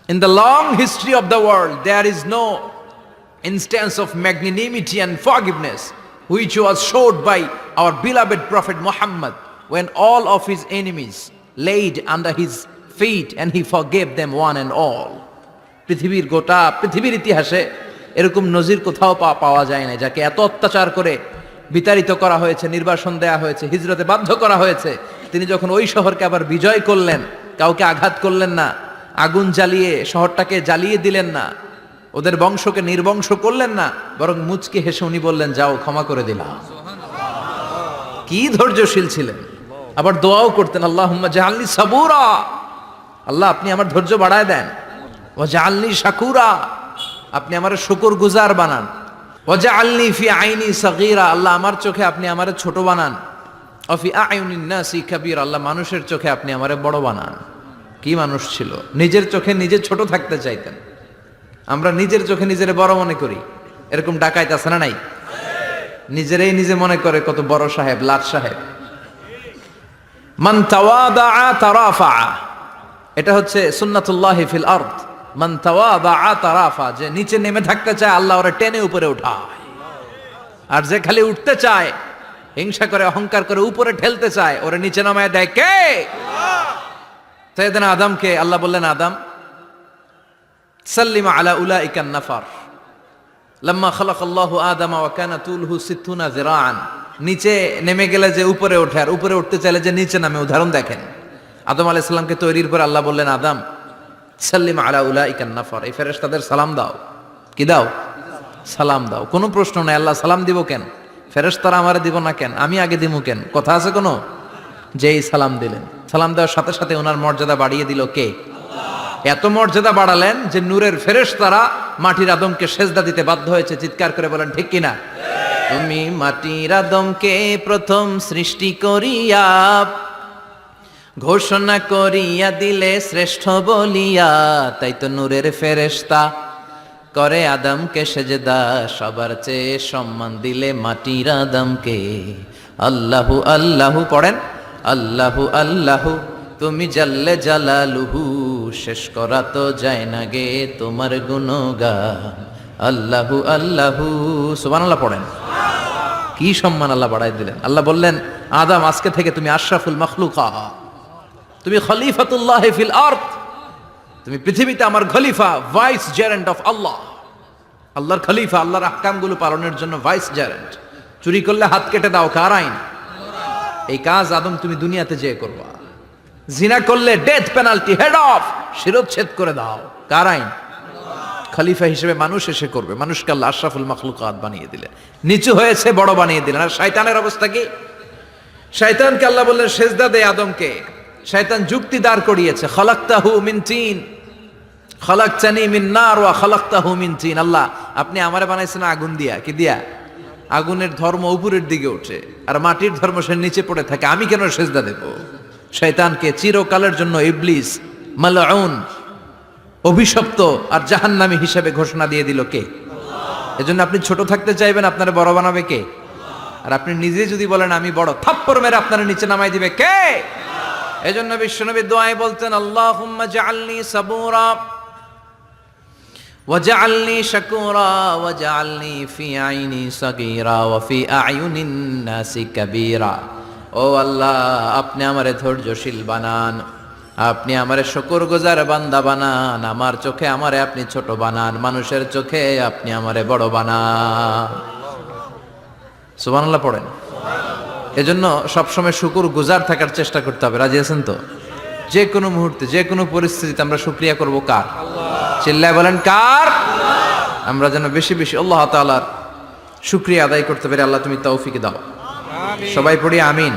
In the long history of the world, there is no instance of magnanimity and forgiveness which was showed by our beloved Prophet Muhammad when all of his enemies laid under his feet and he forgave them one and all. পৃথিবীর ইতিহাসে এরকম নজির কোথাও পাওয়া যায় না, যাকে এত অত্যাচার করে বিতাড়িত করা হয়েছে, নির্বাসন দেয়া হয়েছে, হিজরতে বাধ্য করা হয়েছে, তিনি যখন ওই শহরকে আবার বিজয় করলেন, কাউকে আঘাত করলেন না, আগুন জ্বালিয়ে শহরটাকে জ্বালিয়ে দিলেন না, ওদের বংশকে নির্বংশ করলেন না, বরং মুচকি হেসে উনি বললেন, যাও ক্ষমা করে দিলাম। কি ধৈর্যশীল ছিলেন। আবার দোয়াও করতেন, আল্লাহুম্মা জাআলনি সাবুরা, আল্লাহ আপনি আমার ধৈর্য বাড়ায় দেন, ওয়া জাআলনি শাকুরা, আপনি আমার শুকরগুজার বানান, ওয়া জাআলনি ফি আইনি সাগীরা, আল্লাহ আমার চোখে আপনি আমারে ছোট বানান, ওয়া ফি আয়ুনিন নাসি কাবীরা, আল্লাহ মানুষের চোখে আপনি আমারে বড় বানান। কি মানুষ ছিল, নিজের চোখে নিজে ছোট থাকতে চাইতেন। আমরা নিজের চোখে নিজের বড় মনে করি, এরকম ডাকাইত আছে না নাই? নিজেরাই নিজে মনে করে কত বড় সাহেব, লাট সাহেব। মান তাওয়াদা তারাফা, এটা হচ্ছে সুন্নাতুল্লাহি ফিল আরদ। মান তাওয়াদা তারাফা, যে নিচে নেমে থাকতে চায় আল্লাহ ওরে টেনে উপরে উঠায়, আর যে খালি উঠতে চায়, হিংসা করে অহংকার করে উপরে ঠেলতে চায়, ওরে নিচে নামায় দেয় কে? সাইয়েদনা আদমকে আল্লাহ বললেন, আদম সাল্লিম আলা উলাইকান নাফার লাম্মা খালাকাল্লাহু আদামা ওয়া কানা তুলহু 60 যিরাআন। নিচে নেমে গেলে যে উপরে ওঠে, আর উপরে উঠতে চাইলে যে নিচে নামে, উদাহরণ দেখেন। আদম আলাইহিস সালামকে তৈরির পর আল্লাহ বললেন, আদম সাল্লিম আলা উলাইকান নাফার, এই ফেরেশতাদের সালাম দাও। কি দাও? সালাম দাও। কোনো প্রশ্ন নাই, আল্লাহ সালাম দিব কেন? ফেরেশতারা আমারে দিব না কেন? আমি আগে দিব কেন? কথা আছে কোনো? যেই সালাম দিলেন, সালাম দেওয়ার সাথে সাথে ওনার মর্যাদা বাড়িয়ে দিল কে? এত মর্যাদা বাড়ালেন যে নূরের ফেরেশতারা মাটির আদমকে সেজদা দিতে বাধ্য হয়েছে। চিৎকার করে বলেন ঠিক কিনা? তুমি মাটির আদমকে প্রথম সৃষ্টি করিয়া ঘোষণা করিয়া দিলে শ্রেষ্ঠ বলিয়া, তাই তো নূরের ফেরেশতা করে আদমকে সেজদা, সবার চেয়ে সম্মান দিলে মাটির আদমকে। আল্লাহু আল্লাহু পড়েন, আল্লাহু আল্লাহু তুমি জাল্লে জালালুহু, শেষ করা তো যায় না গে তোমার গুণগান। আল্লাহু আল্লাহু, সুবহানাল্লাহ পড়েন। কি সম্মান আল্লাহ বাড়াই দিলেন। আল্লাহ বললেন, আদম আজকে থেকে তুমি আশরাফুল মাখলুকা, তুমি খলিফাতুল্লাহ ফিল আরদ, তুমি পৃথিবীতে আমার খলিফা, ভাইস জেরেন্ট অফ আল্লাহ। আল্লাহর খলিফা, আল্লাহর আহকামগুলো পালনের জন্য ভাইস জেরেন্ট। চুরি করলে হাত কেটে দাও, কার আইন? এই কাজ আদম তুমি দুনিয়াতে যেয়ে করবা। জিনা করলে ডেথ পেনাল্টি, হেড অফ, শিরোচ্ছেদ করে দাও, কার আইন? খলিফা হিসেবে মানুষ এসে করবে। মানুষকে আল্লাহ আশরাফুল মাখলুকাত বানিয়ে দিলেন, নিচু হয়েছে বড় বানিয়ে দিলেন। আর শয়তানের অবস্থা কি? শয়তানকে আল্লাহ বললেন সেজদা দে আদমকে। শয়তান যুক্তি দাঁড় করিয়েছে, খালাকতাহু মিন তিন খালাকতানি মিন নার ওয়া খালাকতাহু মিন তিন। আল্লাহ আপনি আমারে বানাইছেন আগুন দিয়া। কি দিয়া? আগুনের ধর্ম উপরের দিকে ওঠে, আর মাটির ধর্ম সে নিচে পড়ে থাকে, আমি কেন সেজদা দেব? শয়তানকে চিরকালের জন্য ইবলিস, মালউন, অভিশপ্ত আর জাহান্নামী হিসেবে ঘোষণা দিয়ে দিল কে? এজন্য আপনি ছোট থাকতে চাইবেন, আপনারে বড় বানাবে কে? আর আপনি নিজে যদি বলেন আমি বড়, থাপ্পড় মেরে আপনারে নিচে নামাই দিবে কে? এজন্য বিশ্বনবী দোয়ায় বলতেন, আল্লাহুম্মা জাআলনি সাবুরা ওয়া জাআলনি শাকুরা ওয়া জাআলনি ফি আইনি সাগীরা ওয়া ফি আয়ুনিন নাসি কাবীরা। ও আল্লাহ, আপনি আমারে ধৈর্যশীল বানান, আপনি আমারে শুকরগুজার বান্দা বানান, আমার চোখে আমারে আপনি ছোট বানান, মানুষের চোখে আপনি আমারে বড় বানান। সুবহানাল্লাহ পড়েন। এজন্য সবসময় শুকরগুজার থাকার চেষ্টা করতে হবে। রাজি আছেন তো? যে কোনো মুহূর্তে, যে কোনো পরিস্থিতিতে আমরা শুকরিয়া করব কার? চিল্লায় বলেন কার? আমরা যেন বেশি বেশি আল্লাহ তাআলার শুকরিয়া আদায় করতে পারি। আল্লাহ তুমি তৌফিক দাও। সবাই পড়ি আমিন।